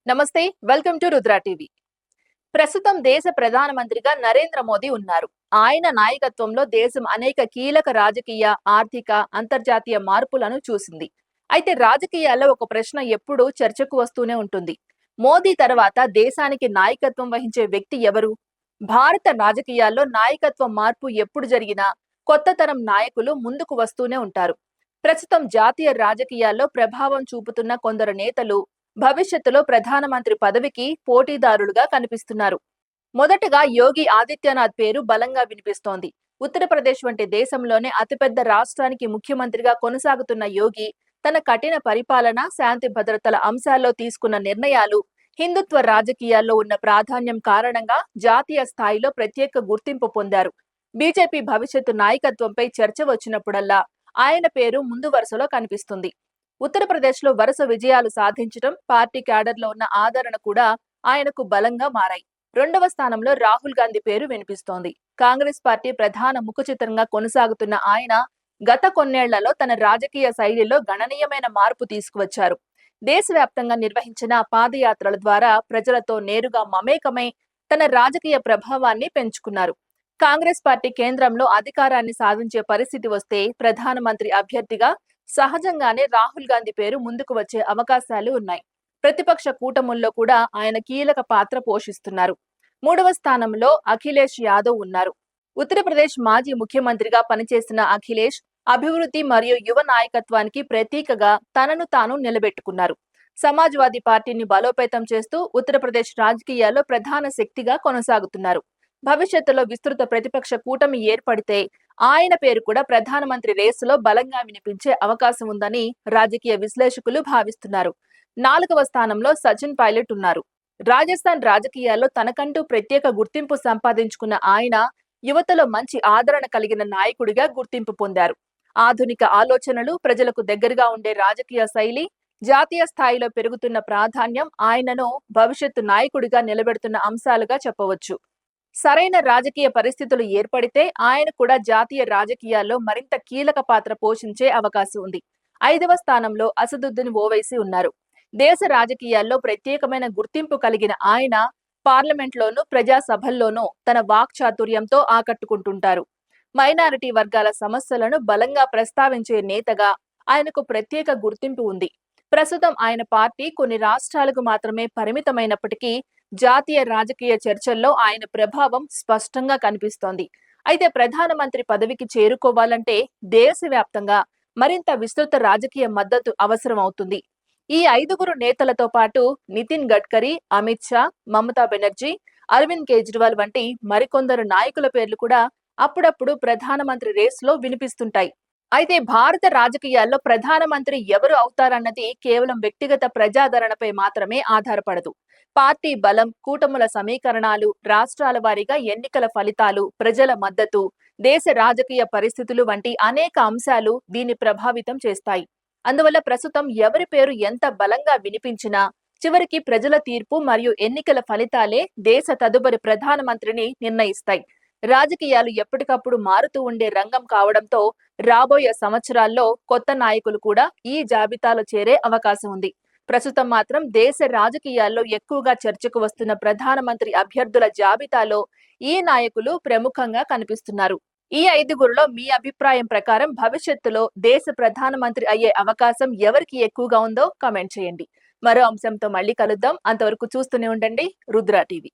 నమస్తే, welcome to Rudra TV. ప్రస్తుతం దేశ ప్రధానమంత్రిగా నరేంద్ర మోదీ ఉన్నారు. ఆయన నాయకత్వంలో దేశం అనేక కీలక రాజకీయ, ఆర్థిక, అంతర్జాతీయ మార్పులను చూసింది. అయితే రాజకీయాల్లో ఒక ప్రశ్న ఎప్పుడూ చర్చకు వస్తూనే ఉంటుంది. మోదీ తర్వాత దేశానికి నాయకత్వం వహించే వ్యక్తి ఎవరు? భారత రాజకీయాల్లో నాయకత్వ మార్పు ఎప్పుడు జరిగినా కొత్త తరం నాయకులు ముందుకు వస్తూనే ఉంటారు. ప్రస్తుతం జాతీయ రాజకీయాల్లో ప్రభావం చూపుతున్న కొందరు నేతలు భవిష్యత్తులో ప్రధానమంత్రి పదవికి పోటీదారులుగా కనిపిస్తున్నారు. మొదటగా యోగి ఆదిత్యనాథ్ పేరు బలంగా వినిపిస్తోంది. ఉత్తరప్రదేశ్ వంటి దేశంలోనే అతిపెద్ద రాష్ట్రానికి ముఖ్యమంత్రిగా కొనసాగుతున్న యోగి తన కఠిన పరిపాలన, శాంతి భద్రతల అంశాల్లో తీసుకున్న నిర్ణయాలు, హిందుత్వ రాజకీయాల్లో ఉన్న ప్రాధాన్యం కారణంగా జాతీయ స్థాయిలో ప్రత్యేక గుర్తింపు పొందారు. బీజేపీ భవిష్యత్తు నాయకత్వంపై చర్చ వచ్చినప్పుడల్లా ఆయన పేరు ముందు వరుసలో కనిపిస్తుంది. ఉత్తరప్రదేశ్లో వరుస విజయాలు సాధించడం, పార్టీ క్యాడర్లో ఉన్న ఆదరణ కూడా ఆయనకు బలంగా మారాయి. రెండవ స్థానంలో రాహుల్ గాంధీ పేరు వినిపిస్తోంది. కాంగ్రెస్ పార్టీ ప్రధాన ముఖచిత్రంగా కొనసాగుతున్న ఆయన గత కొన్నేళ్లలో తన రాజకీయ శైలిలో గణనీయమైన మార్పు తీసుకువచ్చారు. దేశవ్యాప్తంగా నిర్వహించిన పాదయాత్రల ద్వారా ప్రజలతో నేరుగా మమేకమై తన రాజకీయ ప్రభావాన్ని పెంచుకున్నారు. కాంగ్రెస్ పార్టీ కేంద్రంలో అధికారాన్ని సాధించే పరిస్థితి వస్తే ప్రధానమంత్రి అభ్యర్థిగా సహజంగానే రాహుల్ గాంధీ పేరు ముందుకు వచ్చే అవకాశాలు ఉన్నాయి. ప్రతిపక్ష కూటముల్లో కూడా ఆయన కీలక పాత్ర పోషిస్తున్నారు. మూడవ స్థానంలో అఖిలేష్ యాదవ్ ఉన్నారు. ఉత్తరప్రదేశ్ మాజీ ముఖ్యమంత్రిగా పనిచేసిన అఖిలేష్ అభివృద్ధి మరియు యువ నాయకత్వానికి ప్రతీకగా తనను తాను నిలబెట్టుకున్నారు. సమాజ్వాదీ పార్టీని బలోపేతం చేస్తూ ఉత్తరప్రదేశ్ రాజకీయాల్లో ప్రధాన శక్తిగా కొనసాగుతున్నారు. భవిష్యత్తులో విస్తృత ప్రతిపక్ష కూటమి ఏర్పడితే ఆయన పేరు కూడా ప్రధానమంత్రి రేసులో బలంగా వినిపించే అవకాశం ఉందని రాజకీయ విశ్లేషకులు భావిస్తున్నారు. నాలుగవ స్థానంలో సచిన్ పైలట్ ఉన్నారు. రాజస్థాన్ రాజకీయాల్లో తనకంటూ ప్రత్యేక గుర్తింపు సంపాదించుకున్న ఆయన యువతలో మంచి ఆదరణ కలిగిన నాయకుడిగా గుర్తింపు పొందారు. ఆధునిక ఆలోచనలు, ప్రజలకు దగ్గరగా ఉండే రాజకీయ శైలి, జాతీయ స్థాయిలో పెరుగుతున్న ప్రాధాన్యం ఆయనను భవిష్యత్తు నాయకుడిగా నిలబెడుతున్న అంశాలుగా చెప్పవచ్చు. సరైన రాజకీయ పరిస్థితులు ఏర్పడితే ఆయన కూడా జాతీయ రాజకీయాల్లో మరింత కీలక పాత్ర పోషించే అవకాశం ఉంది. ఐదవ స్థానంలో అసదుద్దీన్ ఓవైసీ ఉన్నారు. దేశ రాజకీయాల్లో ప్రత్యేకమైన గుర్తింపు కలిగిన ఆయన పార్లమెంట్లోనూ, ప్రజాసభల్లోనూ తన వాక్చాతుర్యంతో ఆకట్టుకుంటుంటారు. మైనారిటీ వర్గాల సమస్యలను బలంగా ప్రస్తావించే నేతగా ఆయనకు ప్రత్యేక గుర్తింపు ఉంది. ప్రస్తుతం ఆయన పార్టీ కొన్ని రాష్ట్రాలకు మాత్రమే పరిమితమైనప్పటికీ జాతీయ రాజకీయ చర్చల్లో ఆయన ప్రభావం స్పష్టంగా కనిపిస్తోంది. అయితే ప్రధానమంత్రి పదవికి చేరుకోవాలంటే దేశవ్యాప్తంగా మరింత విస్తృత రాజకీయ మద్దతు అవసరం అవుతుంది. ఈ ఐదుగురు నేతలతో పాటు నితిన్ గడ్కరీ, అమిత్ షా, మమతా బెనర్జీ, అరవింద్ కేజ్రీవాల్ వంటి మరికొందరు నాయకుల పేర్లు కూడా అప్పుడప్పుడు ప్రధానమంత్రి రేసులో వినిపిస్తుంటాయి. అయితే భారత రాజకీయాల్లో ప్రధానమంత్రి ఎవరు అవుతారన్నది కేవలం వ్యక్తిగత ప్రజాదరణపై మాత్రమే ఆధారపడదు. పార్టీ బలం, కూటముల సమీకరణాలు, రాష్ట్రాల వారీగా ఎన్నికల ఫలితాలు, ప్రజల మద్దతు, దేశ రాజకీయ పరిస్థితులు వంటి అనేక అంశాలు దీన్ని ప్రభావితం చేస్తాయి. అందువల్ల ప్రస్తుతం ఎవరి పేరు ఎంత బలంగా వినిపించినా చివరికి ప్రజల తీర్పు మరియు ఎన్నికల ఫలితాలే దేశ తదుపరి ప్రధానమంత్రిని నిర్ణయిస్తాయి. రాజకీయాలు ఎప్పటికప్పుడు మారుతూ ఉండే రంగం కావడంతో రాబోయే సంవత్సరాల్లో కొత్త నాయకులు కూడా ఈ జాబితాలో చేరే అవకాశం ఉంది. ప్రస్తుతం మాత్రం దేశ రాజకీయాల్లో ఎక్కువగా చర్చకు వస్తున్న ప్రధానమంత్రి అభ్యర్థుల జాబితాలో ఈ నాయకులు ప్రముఖంగా కనిపిస్తున్నారు. ఈ ఐదుగురులో మీ అభిప్రాయం ప్రకారం భవిష్యత్తులో దేశ ప్రధానమంత్రి అయ్యే అవకాశం ఎవరికి ఎక్కువగా ఉందో కామెంట్ చేయండి. మరో అంశంతో మళ్ళీ కలుద్దాం. అంతవరకు చూస్తూనే ఉండండి రుద్రా టీవీ.